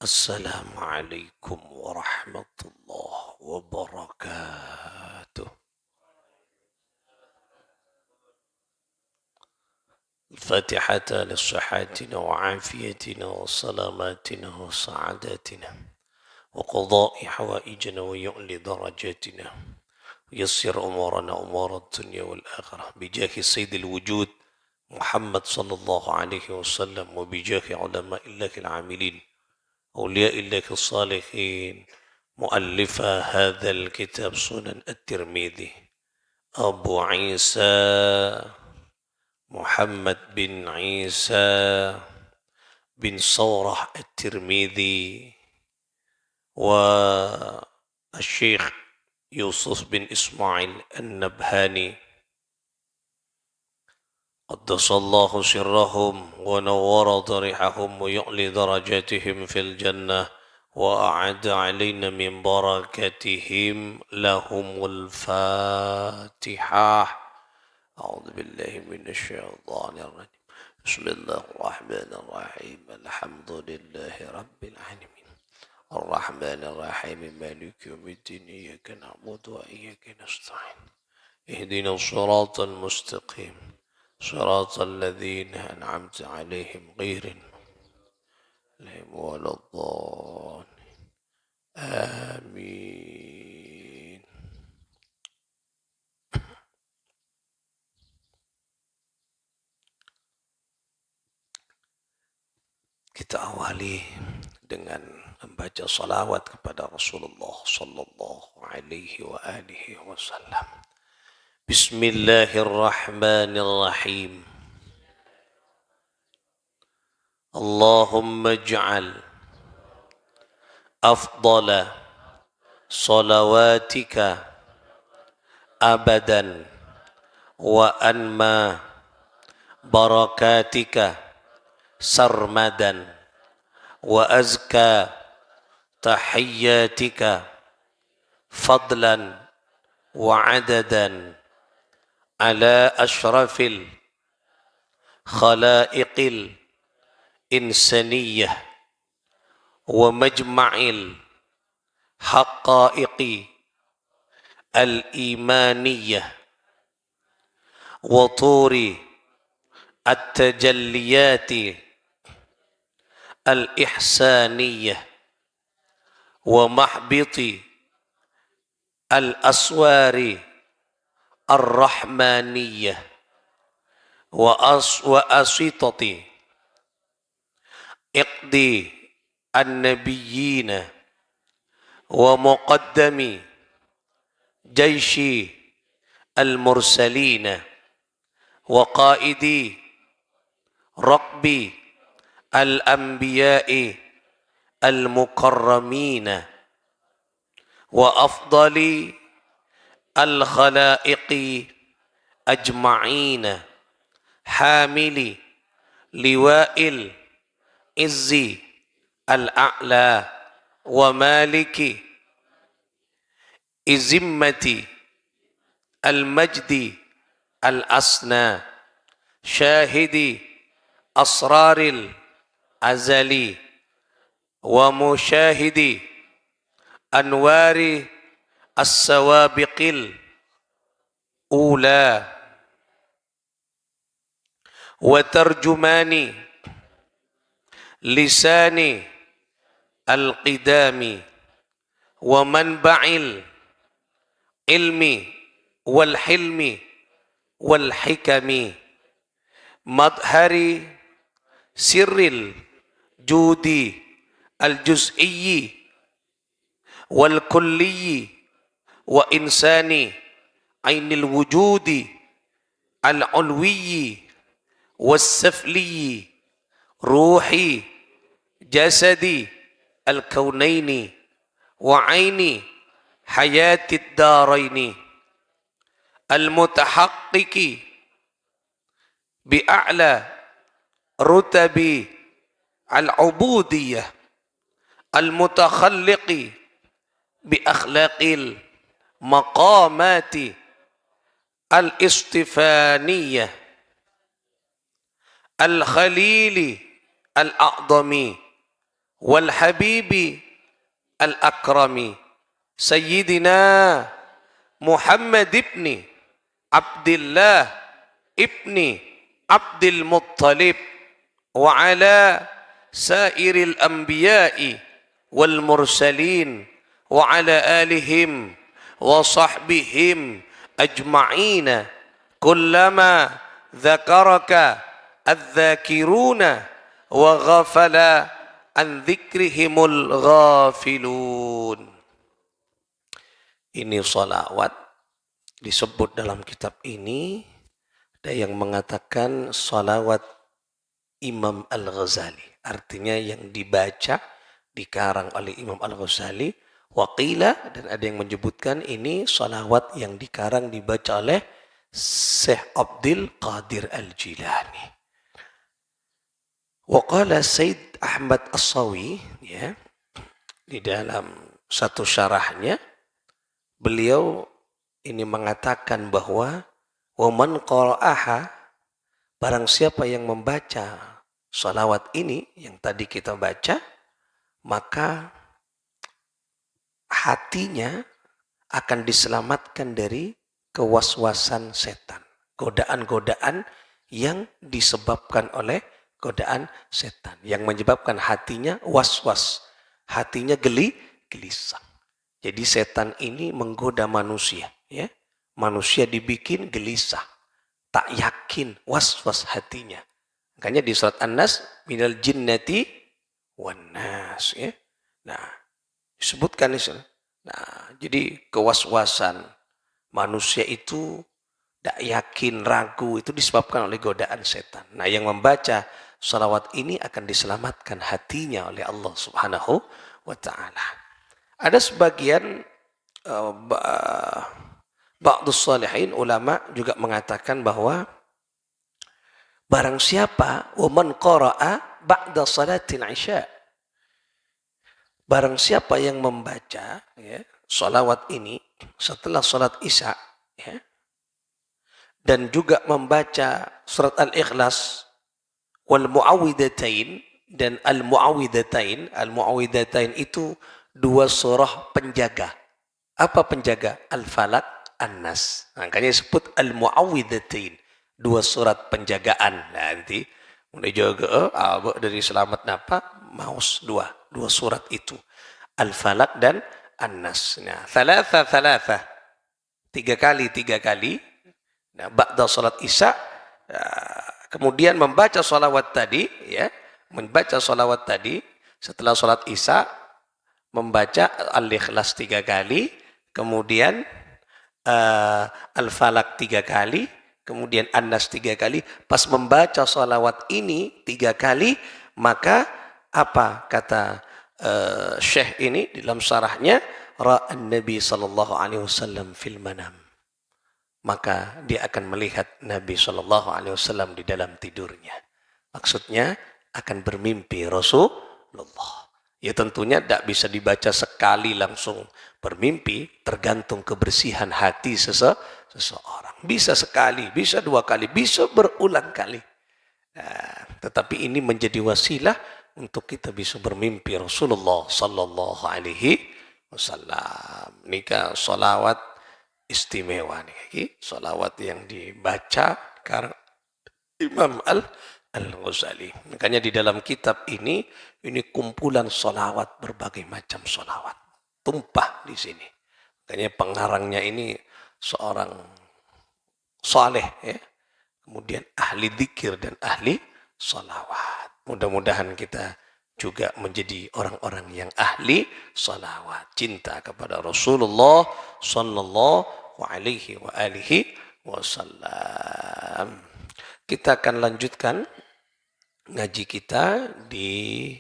Assalamualaikum warahmatullahi wabarakatuh. الفاتحة لصحتنا وعافيتنا وسلاماتنا وسعادتنا وقضاء حوائجنا ويعلي درجاتنا ويسر أمورنا أمور الدنيا والآخرة بجاه سيد الوجود محمد صلى الله عليه وسلم وبجاه علماء الله العاملين أولياء الله الصالحين مؤلف هذا الكتاب سنن الترمذي أبو عيسى محمد بن عيسى بن صورة الترمذي والشيخ يوسف بن إسماعيل النبهاني قدس الله سرهم ونور ضريحهم ويعلي درجاتهم في الجنة وأعد علينا من بركاتهم لهم الفاتحة. أعوذ بالله من الشيطان الرجيم. بسم الله الرحمن الرحيم. الحمد لله رب العالمين الرحمن الرحيم مالك يوم الدين إياك نعبد وإياك نستعين اهدنا الصراط المستقيم صراط الذين أنعمت عليهم غير المغضوب ولا الضالين آمين. Kita awali dengan membaca salawat kepada Rasulullah sallallahu alaihi wa alihi wasallam. Bismillahirrahmanirrahim. Allahumma ij'al afdala salawatika abadan wa anma barakatika sarmadan wa azka tahiyyatika fadlan wa adadan ala ashrafil khalaiqil insaniyah wa majma'il haqaiqi al-imaniyah wa turi at-tajalliyati al-ihsaniyah wa mahbiti al-aswari ar-rahmaniyah wa asitati iqdi an-nabiyyina wa muqaddami jaishi al-mursalina wa qaidi raqbi al-anbiya'i al-mukarramina wa afdali al-khalaiqi ajma'ina hamili liwa'il izzi al-a'la wa maliki izimmati al-majdi al-asna syahidi asraril azali wa musyahidi anwari as-sawabiqil ula wa tarjumani lisani al-qidami wa manba'il ilmi wal hilmi wal hikami madhari sirril judi al-juz'iyyi wal kulliyyi wa insani ainil wujudi al-ulwiyyi was safliyyi ruhi jasadi al-kaunaini wa aini hayatid daraini al-mutahaqqiqi bi'a'la rutabi al-ubudiyah al-mutakhalliqi bi akhlaqil maqamati al-istifaniyah al-khalili al-a'dami wal habibi al akrami sayyidina Muhammad ibni Abdullah ibni Abdul Muttalib wa ala sairil anbiya'i wal mursalin wa ala alihim wa sahbihim ajma'ina kullama dzakaraka adz-dzakiruna wa ghafala an dzikrihimul ghafilun. Ini salawat disebut dalam kitab ini. Ada yang mengatakan salawat Imam Al-Ghazali, artinya yang dibaca, dikarang oleh Imam Al-Ghazali. Waqila, dan ada yang menyebutkan ini salawat yang dikarang dibaca oleh Syekh Abdul Qadir Al-Jilani. Waqala Sayyid Ahmad As-Sawi, ya, di dalam satu syarahnya, beliau ini mengatakan bahwa waman qara'aha, barang siapa yang membaca salawat ini yang tadi kita baca, maka hatinya akan diselamatkan dari kewaswasan setan, godaan-godaan yang disebabkan oleh godaan setan, yang menyebabkan hatinya was-was, hatinya gelisah. Jadi setan ini menggoda manusia, ya. Manusia dibikin gelisah, tak yakin, was-was hatinya. Makanya di surat An-Nas, minal jinnati wan nas, ya. Nah, disebutkan di sana. Nah, jadi kewaswasan manusia itu tak yakin, ragu, itu disebabkan oleh godaan setan. Nah, yang membaca salawat ini akan diselamatkan hatinya oleh Allah Subhanahu wa ta'ala. Ada sebagian ba'dus salihin ulama juga mengatakan bahwa barang siapa waman qara'a ba'da salatil isya, barang siapa yang membaca, ya, salawat ini setelah salat isya, ya, dan juga membaca surat Al-Ikhlas wal muawwidatain dan al-muawwidatain. Al-muawwidatain itu dua surah penjaga. Apa penjaga? Al-Falaq, An-Nas. Makanya disebut al-muawwidatain, dua surat penjagaan. Nah, nanti mulai jaga dari selamat napa maus dua surat itu. Al-Falaq dan An-Nas. Nah, thalatha. Tiga kali. Nah, ba'da salat isya, kemudian membaca salawat tadi, ya, membaca salawat tadi setelah salat isya, membaca Al-Ikhlas 3 kali, kemudian Al-Falaq 3 kali, kemudian An-Nas 3 kali. Pas membaca salawat ini 3 kali, maka apa kata Syekh ini dalam syarahnya, ra'an Nabi sallallahu alaihi wasallam fil manam, maka dia akan melihat Nabi sallallahu alaihi wasallam di dalam tidurnya. Maksudnya akan bermimpi Rasulullah. Ya tentunya tidak bisa dibaca sekali langsung bermimpi, tergantung kebersihan hati seseorang. Bisa sekali, bisa 2 kali, bisa berulang kali. Nah, tetapi ini menjadi wasilah untuk kita bisa bermimpi Rasulullah sallallahu alaihi wasallam. Nikah salawat istimewa nih, salawat yang dibaca karena Imam Al-Ghazali. Makanya di dalam kitab ini kumpulan salawat, berbagai macam salawat tumpah di sini. Makanya pengarangnya ini seorang saleh, ya, kemudian ahli dzikir dan ahli salawat. Mudah-mudahan kita juga menjadi orang-orang yang ahli salawat, cinta kepada Rasulullah sallallahu alaihi wa alihi wasallam. Kita akan lanjutkan ngaji kita di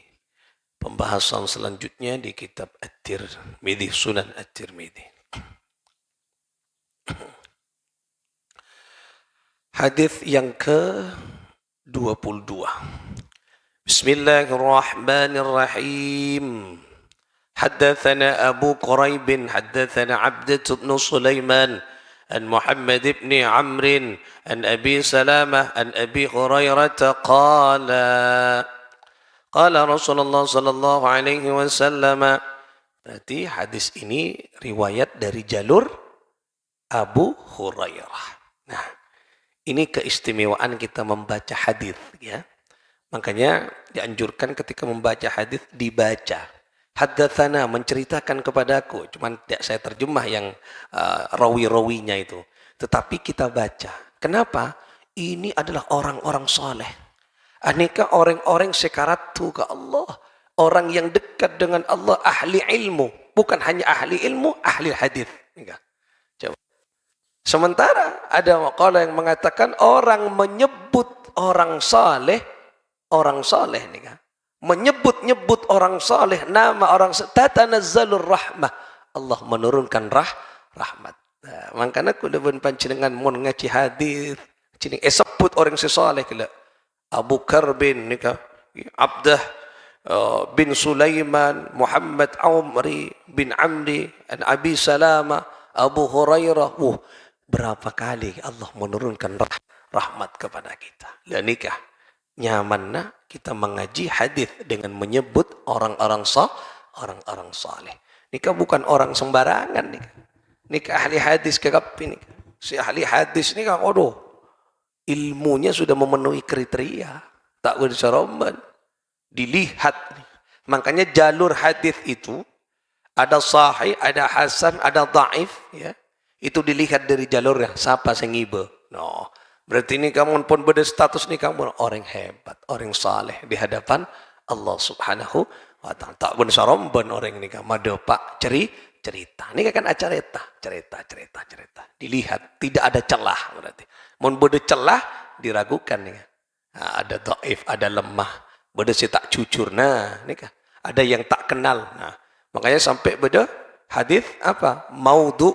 pembahasan selanjutnya di kitab At-Tirmidzi, Sunan At-Tirmidzi. Hadis yang ke-22. Bismillahirrahmanirrahim. حدثنا أبو قريب حدثنا عبدة بن سليمان عن محمد بن عمرو عن أبي سلامة عن أبي هريرة قال Qala Rasulullah sallallahu alaihi wasallam. Berarti hadis ini riwayat dari jalur Abu Hurairah. Nah, ini keistimewaan kita membaca hadis, ya. Makanya dianjurkan ketika membaca hadis dibaca. Haddatsana, menceritakan kepadaku. Cuman tidak saya terjemah yang rawi-rawinya itu. Tetapi kita baca. Kenapa? Ini adalah orang-orang soleh. Aneka orang-orang sekaratu ke Allah. Orang yang dekat dengan Allah, ahli ilmu. Bukan hanya ahli ilmu, ahli hadis. Coba. Sementara ada maqalah yang mengatakan orang menyebut orang soleh nih kan, menyebut-nyebut orang soleh, nama orang tatanazzalur rahmah, Allah menurunkan rahmat. Nah, makanya kuda pun panjenengan mun ngaji hadis cini sebut orang sesoleh kala Abu Karbin nika Abdah bin Sulaiman Muhammad Umri bin Amri an Abi Salama Abu Hurairah. Berapa kali Allah menurunkan rahmat kepada kita. Dan nikah nyamannya kita mengaji hadis dengan menyebut orang-orang saleh. Nikah bukan orang sembarangan nikah. Nikah ahli hadis kekapi nikah. Si ahli hadis nikah ilmunya sudah memenuhi kriteria. Tak boleh diseromban. Dilihat. Makanya jalur hadis itu ada sahih, ada hasan, ada dhaif, ya. Itu dilihat dari jalurnya. Siapa yang iba? No. Berarti ini kamu pun berstatus ini kamu orang hebat, orang saleh di hadapan Allah Subhanahu wa ta'ala. Tak pun saromban orang ini kamu ada pak cerita. Ini kan acara cerita. Dilihat, tidak ada celah berarti. Mun beda celah diragukan nih. Nah, ada dhaif, ada lemah, beda si tak jujur. Nah, ini kan ada yang tak kenal. Nah, makanya sampai beda hadis apa? Maudhu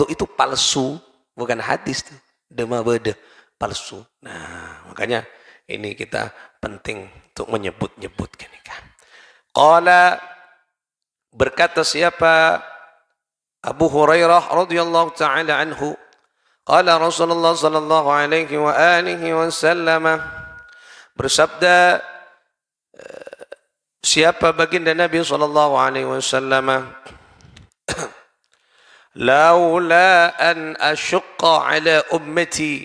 itu palsu, bukan hadis tuh. Dema beda palsu. Nah, makanya ini kita penting untuk menyebut-nyebutkan ini kan. Qala, berkata siapa? Abu Hurairah radhiyallahu taala anhu. Qala Rasulullah sallallahu alaihi wa alihi wasallam, bersabda siapa baginda Nabi sallallahu alaihi wasallam, laula an asyqa ala ummati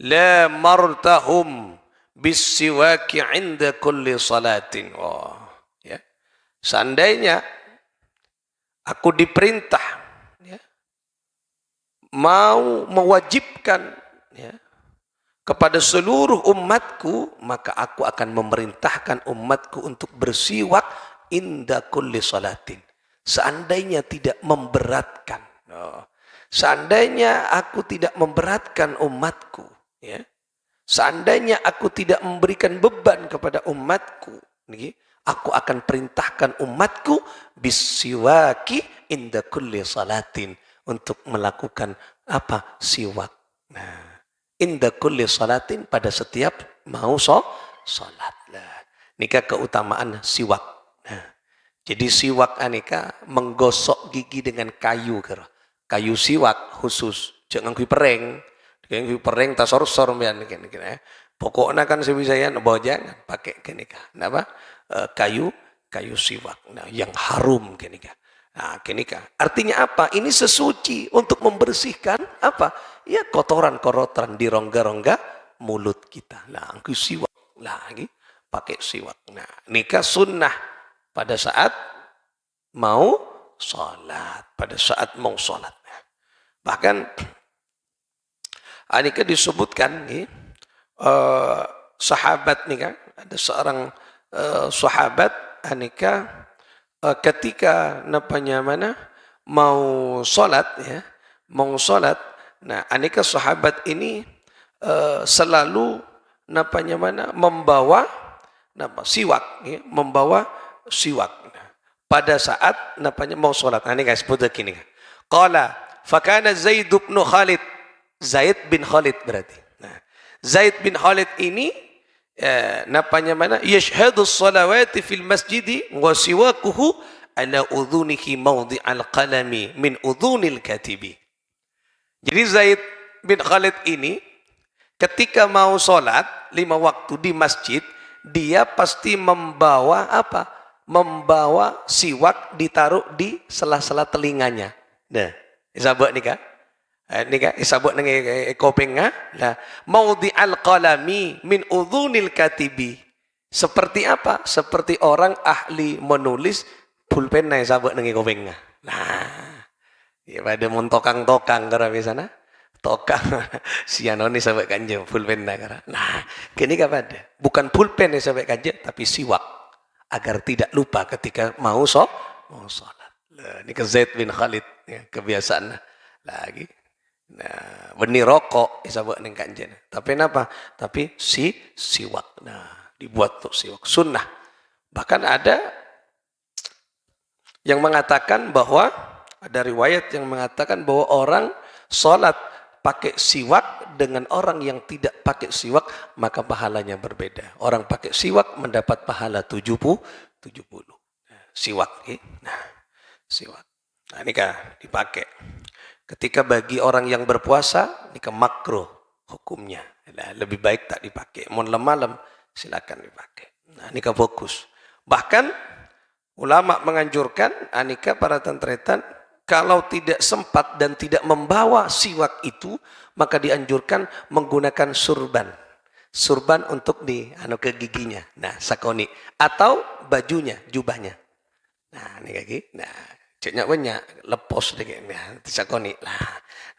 la martahum bisiwaki inda kulli salatin. Ya. Seandainya aku diperintah, ya, mau mewajibkan, ya, kepada seluruh umatku, maka aku akan memerintahkan umatku untuk bersiwak inda kulli salatin. Seandainya tidak memberatkan, seandainya aku tidak memberatkan umatku, ya, seandainya aku tidak memberikan beban kepada umatku, aku akan perintahkan umatku bisiwaki inda kulli salatin, untuk melakukan apa? Siwak. Nah, inda kulli salatin, pada setiap mau salat. Nikah keutamaan siwak. Nah, jadi siwak anika menggosok gigi dengan kayu, kayu siwak khusus, jangan kui pereng tasor-sor mian. Pokoknya kan sebisanya bawa jangan pakai kenika. Kenapa? Kayu siwak. Nah, yang harum kenika. Nah, kenika. Artinya apa? Ini sesuci untuk membersihkan apa? Ya, kotoran-kotoran di rongga-rongga mulut kita. Nah, angku siwak lagi pakai siwak. Nah, nikah sunnah pada saat mau sholat, Bahkan anika disebutkan nih, sahabat nih kan, ada seorang sahabat anika ketika mau sholat, ya, nah anika sahabat ini selalu membawa siwak, ya, membawa siwak pada saat mau sholat. Nah, ini guys, sebut begini. Qala fakana Zaid bin Khalid berarti. Nah, Zaid bin Khalid ini yashhadu sholawati fil masjidi wa siwakuhu ala udhunihi mawdi'al qalami min udhunil katibi. Jadi Zaid bin Khalid ini ketika mau sholat 5 waktu di masjid, dia pasti membawa apa? Membawa siwak ditaruh di sela-sela telinganya. Nah, isabuk nih kak. Ini kak isabuk dengan kopeng lah. Maudhi'al qalami min udhunil katibi. Seperti apa? Seperti orang ahli menulis pulpen na isabuk dengan kopeng. Nah, ya pada montokang-tokang kara sana. Tokang siano ni sampai kanjeng pulpen na kara. Nah, kini pada bukan pulpen yang sampai kanjeng tapi siwak agar tidak lupa ketika mau sholat. Nah, ini ke Zaid bin Khalid ya, kebiasaan lagi. Nah, benih rokok disebut ning kanjeng. Tapi kenapa? Tapi siwak. Nah, dibuat untuk siwak sunnah. Bahkan ada yang mengatakan bahwa ada riwayat yang mengatakan bahwa orang sholat pakai siwak dengan orang yang tidak pakai siwak maka pahalanya berbeda. Orang pakai siwak mendapat pahala 70. Siwak. Nah, siwak. Nah, ini kah dipakai. Ketika bagi orang yang berpuasa, ini makruh hukumnya. Nah, lebih baik tak dipakai. Mau malam silakan dipakai. Nah, ini fokus. Bahkan ulama menganjurkan anika para tentretan kalau tidak sempat dan tidak membawa siwak itu maka dianjurkan menggunakan surban. Surban untuk ke giginya. Nah, sakoni atau bajunya, jubahnya. Nah, ini kaki. Nah, ceknya banyak lepas deh nah, sakoni lah.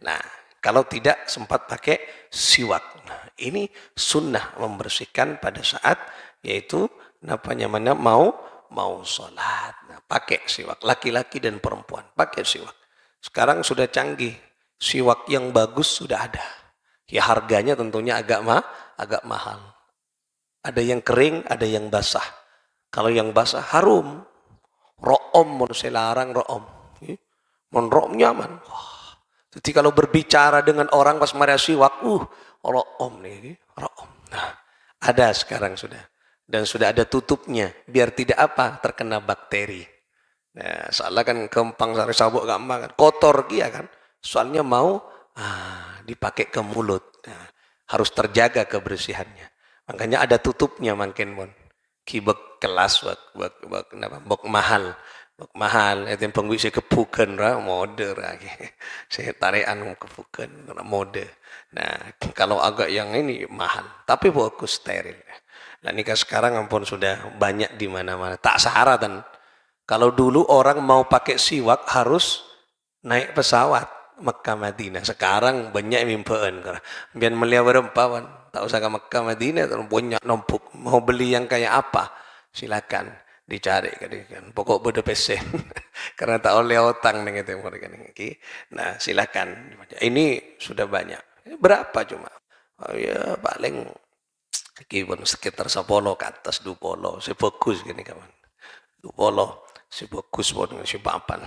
Nah, kalau tidak sempat pakai siwak. Nah, ini sunnah membersihkan pada saat yaitu mana mau sholat. Nah, pakai siwak laki-laki dan perempuan pakai siwak. Sekarang sudah canggih. Siwak yang bagus sudah ada. Ya harganya tentunya agak mahal. Ada yang kering, ada yang basah. Kalau yang basah harum. Ro'om mun saya larang ro'om. Mun ro'om nyaman. Wah. Jadi kalau berbicara dengan orang pas mari siwak, ro'om nih, ro'om. Nah, ada sekarang sudah. Dan sudah ada tutupnya biar tidak apa terkena bakteri. Nah, soalnya kan kempang sari sabuk gampang kan kotor dia kan. Soalnya mau dipakai ke mulut. Nah, harus terjaga kebersihannya. Makanya ada tutupnya makin mon. Kibek kelas bok mahal itu yang penggui saya kepukan mode lagi saya tarian kepukan mode. Nah kalau agak yang ini mahal tapi bagus steril. Nah nikah sekarang ampun sudah banyak di mana-mana tak syarat. Kalau dulu orang mau pakai siwak harus naik pesawat Mekah Madinah. Sekarang banyak mimpian karena biar melihat berempat tak usah ke Mekah Madinah banyak numpuk. Mau beli yang kayak apa? Silakan dicari kan. Pokok beda pesen karena tak oleh utang nih gitu mereka nih. Nah silakan. Ini sudah banyak. Berapa cuma? Oh ya paling sekitar 10 ke atas 20. Saya fokus gini kawan. 20. Si bagus pun si papan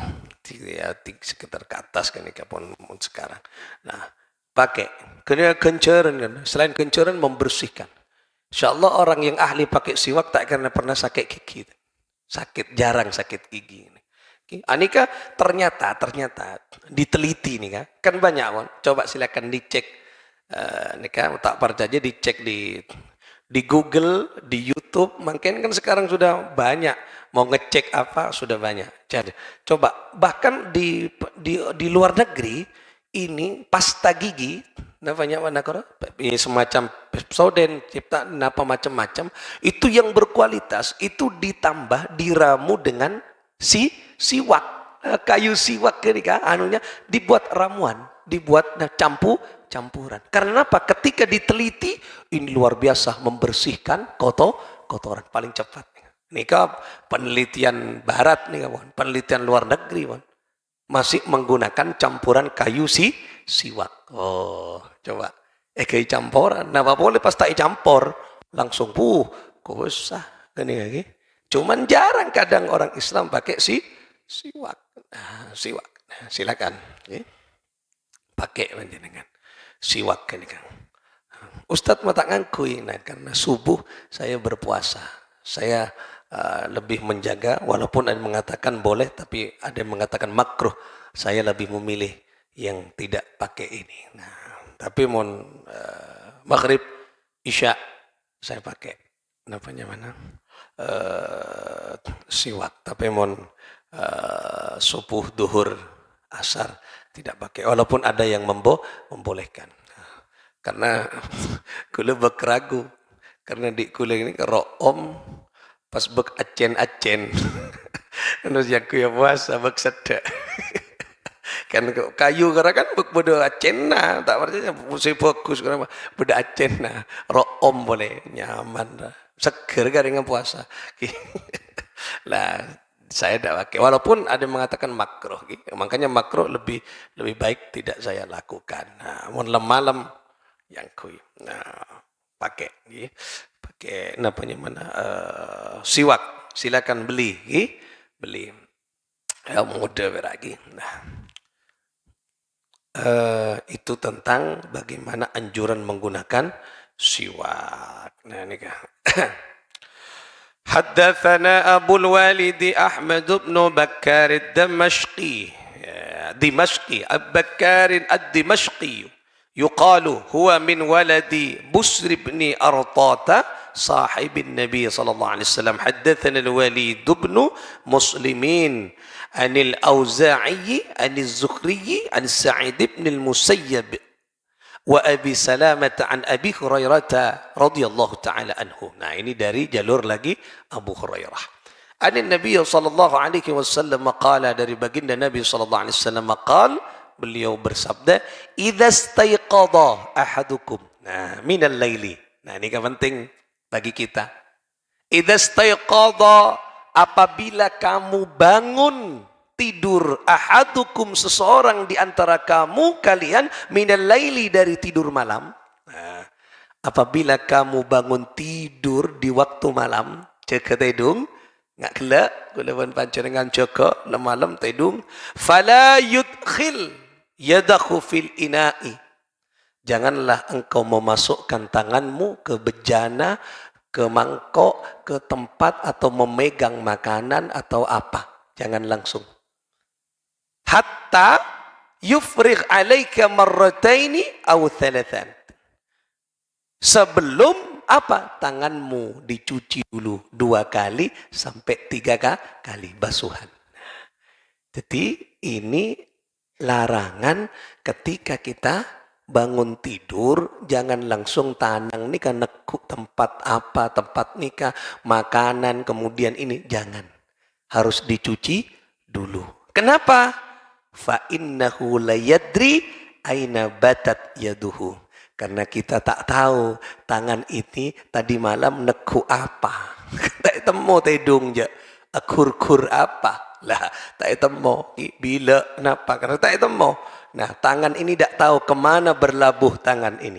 ya sekitar ke atas kan ini pun sekarang. Nah pakai kena kencaran kan selain kencaran membersihkan. Insyaallah orang yang ahli pakai siwak tak karena pernah sakit gigi jarang sakit gigi ini. Anika ternyata diteliti nih kan banyak kan coba silakan dicek nika tak percaya dicek di Google, di YouTube, mungkin kan sekarang sudah banyak mau ngecek apa sudah banyak. Jadi coba bahkan di luar negeri ini pasta gigi namanya mana kora ini semacam Pepsodent cipta apa macam-macam itu yang berkualitas itu ditambah diramu dengan siwak kayu siwak ketika anunya dibuat ramuan dibuat campuran. Karena apa? Ketika diteliti ini luar biasa membersihkan kotoran paling cepat. Ini penelitian barat nih kawan, penelitian luar negeri kawan. Masih menggunakan campuran kayu siwak. Oh, coba. Kayak campuran. Nah, apa boleh pas tak campur langsung kok usah gini lagi. Cuman jarang kadang orang Islam pakai siwak. Nah, siwak. Nah, silakan. Pakai panjenengan siwak ini kan. Ustadz mata ngangkui nah karena subuh saya berpuasa. Saya lebih menjaga walaupun ada yang mengatakan boleh tapi ada yang mengatakan makruh. Saya lebih memilih yang tidak pakai ini. Nah, tapi maghrib isya saya pakai. Namanya mana? Siwak, tapi mon subuh, duhur, asar tidak pakai. Walaupun ada yang membolehkan. Karena kula berkeragu. Karena di kula ini kalau om pas bek acen-acen. Terus yang kuya puasa bek sedak. Kan kayu karena kan beda acena tak percaya musik bagus karena beda acena room boleh nyaman seger kan dengan puasa lah saya tidak pakai walaupun ada yang mengatakan makruh makanya makruh lebih baik tidak saya lakukan nah malam yang kui nah pakai pakai namanya mana siwak silakan beli beli ya mudah beragi nah itu tentang bagaimana anjuran menggunakan siwak. Nah ini kan. Haddatsana Abul Walid Ahmad bin Bakkar ad-Damashqi. Dimashqi, Bakkar ad-Dimashqi. Yuqalu huwa min waladi Busr ibn Artata صاحب النبي صلى الله عليه وسلم حدثنا الوليد بن مسلمين عن الأوزاعي عن الزهري عن سعيد بن المسيب وأبي سلامة عن أبي هريرة رضي الله تعالى عنه. Nah ini dari jalur lagi Abu Hurairah. An Nabi sallallahu alaihi wasallam qala dari baginda Nabi sallallahu alaihi wasallam qala beliau bersabda idza staiqadha ahadukum nah minal laili. Nah ini kan penting bagi kita. Idza staiqadha apabila kamu bangun tidur ahadukum seseorang di antara kamu kalian minal laili dari tidur malam. Nah, apabila kamu bangun tidur di waktu malam, jaga tidung, ngak gelak, kulawan panjenengan jaga malam tidung, fala yudkhil yadahu fil ina'i. Janganlah engkau memasukkan tanganmu ke bejana, ke mangkok, ke tempat atau memegang makanan atau apa. Jangan langsung. Hatta yufrigh alaika marrataini aw thalathan. Sebelum apa? Tanganmu dicuci dulu 2 kali sampai 3 kali basuhan. Jadi ini larangan ketika kita bangun tidur jangan langsung tanang nikah nekuk tempat apa tempat nikah makanan kemudian ini jangan harus dicuci dulu. Kenapa? Fa innahu la yadri aina batat yaduhu. Karena kita tak tahu tangan ini tadi malam nekuk apa. Tak temu tidung je. Akur-kur apa? Lah, tak temu. Bila kenapa? Karena tak temu. Nah, tangan ini tak tahu kemana berlabuh tangan ini.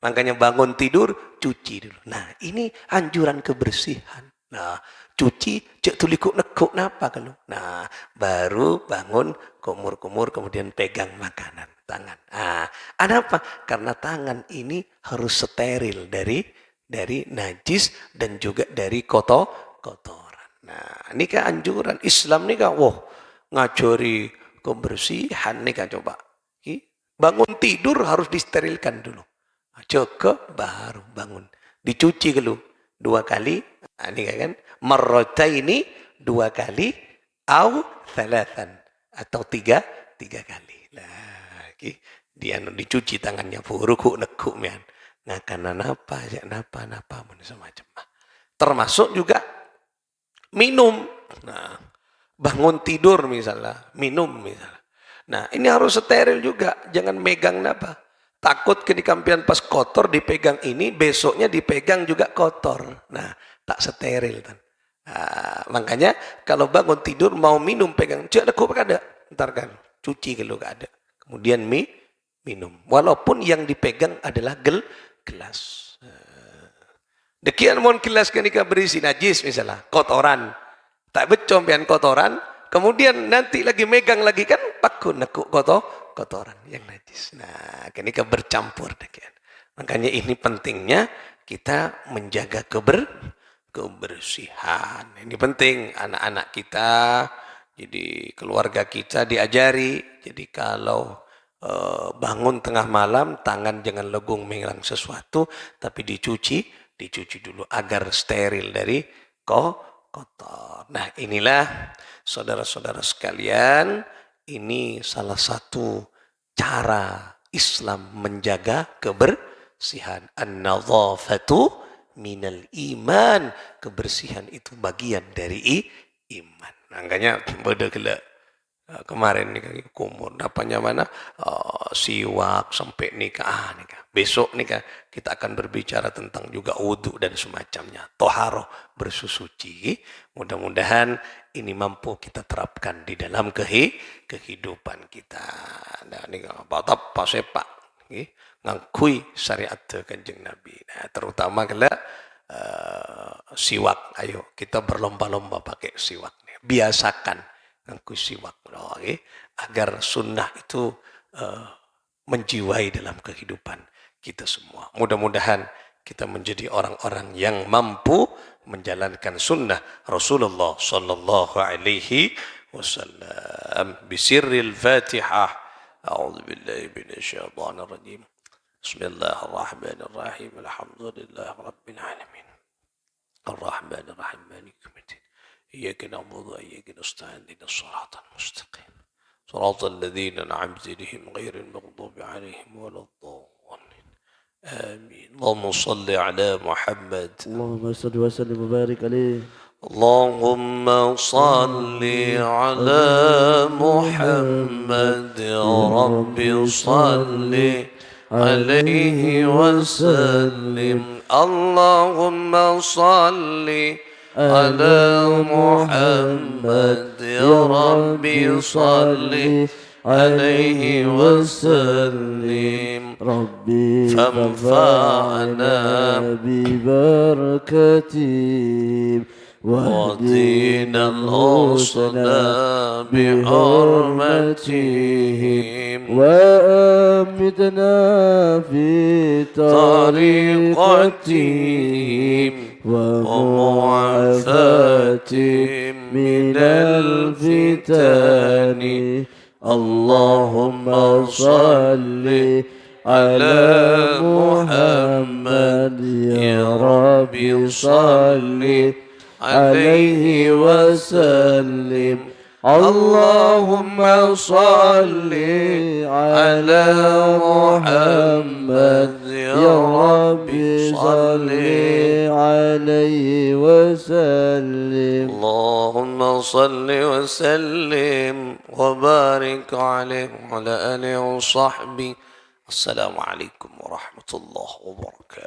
Makanya bangun tidur, cuci dulu. Nah, ini anjuran kebersihan. Nah, cuci, cek tulikuk nekuk napa kalau. Nah, baru bangun, kumur-kumur, kemudian pegang makanan, tangan. Nah, ada apa? Karena tangan ini harus steril dari najis dan juga dari kotoran. Nah, ini kan anjuran Islam nih kan, wah, ngajari kebersihan nih kan coba. Bangun tidur harus disterilkan dulu. Jaga baru bangun. Dicuci dulu 2 kali. Nah, ini kan marrataini 2 kali au thalathan atau 3 kali. Lah, dia dicuci tangannya furuku nekuk mian. Nah, karena napa semacam. Termasuk juga minum. Nah, bangun tidur misalnya, minum misalnya. Nah, ini harus steril juga, jangan megang napa. Takut kedikampian pas kotor dipegang ini, besoknya dipegang juga kotor. Nah, tak steril kan. Nah, makanya kalau bangun tidur mau minum pegang, cek lekuk ada, ntar kan cuci kalau gak ada. Kemudian minum. Walaupun yang dipegang adalah gelas. Dekian mon gelas kenika berisi najis misalnya, kotoran. Tak becompian kotoran, kemudian nanti lagi megang lagi kan pakun nekuk kotoran yang najis. Nah, kenika bercampur dekian. Makanya ini pentingnya kita menjaga kebersihan. Ini penting anak-anak kita, jadi keluarga kita diajari. Jadi kalau bangun tengah malam, tangan jangan legung megang sesuatu, tapi dicuci dicuci dulu agar steril dari kotor. Nah, inilah saudara-saudara sekalian, ini salah satu cara Islam menjaga kebersihan. An-nadhafatu minal iman. Kebersihan itu bagian dari iman. Makanya beda gila. Kemarin nih kumur dapatnya mana siwak sampai nikah nikah. Besok nikah kita akan berbicara tentang juga wudhu dan semacamnya. Toharoh bersusuci. Mudah-mudahan ini mampu kita terapkan di dalam kehidupan kita. Nah, ini apa sepak ngakui syariat Kanjeng Nabi. Nah, terutama kalau siwak. Ayo kita berlomba-lomba pakai siwak nih. Biasakan ngangku siwak agar sunnah itu menjiwai dalam kehidupan kita semua. Mudah-mudahan kita menjadi orang-orang yang mampu menjalankan sunnah Rasulullah sallallahu alaihi wasallam. Bisirril Fatihah. A'udzu billahi minasyaitonir rajim. Bismillahirrahmanirrahim. Alhamdulillahi rabbil alamin. Ar-Rahmanir Rahim. Maliki yaumiddin. إياك نعبد وإياك نستعين اهدنا الصراط المستقيم صراط الذين أنعمت عليهم غير المغضوب عليهم ولا الضالين آمين اللهم صل على محمد اللهم صل وسلم وبارك عليه اللهم صل على محمد يا رب صل عليه وسلم اللهم صل على محمد يا ربي صل عليه وسلم ربي فانفعنا ببركتهم واهدنا الحسنى بحرمتهم وأمتنا في طريقتهم ومعافاة من الفتن اللهم صل على محمد يا رب صل عليه وسلم اللهم صل على محمد يا رب صل عليه وسلم اللهم صل وسلم وبارك عليه وعلى آله وصحبه السلام عليكم ورحمة الله وبركاته.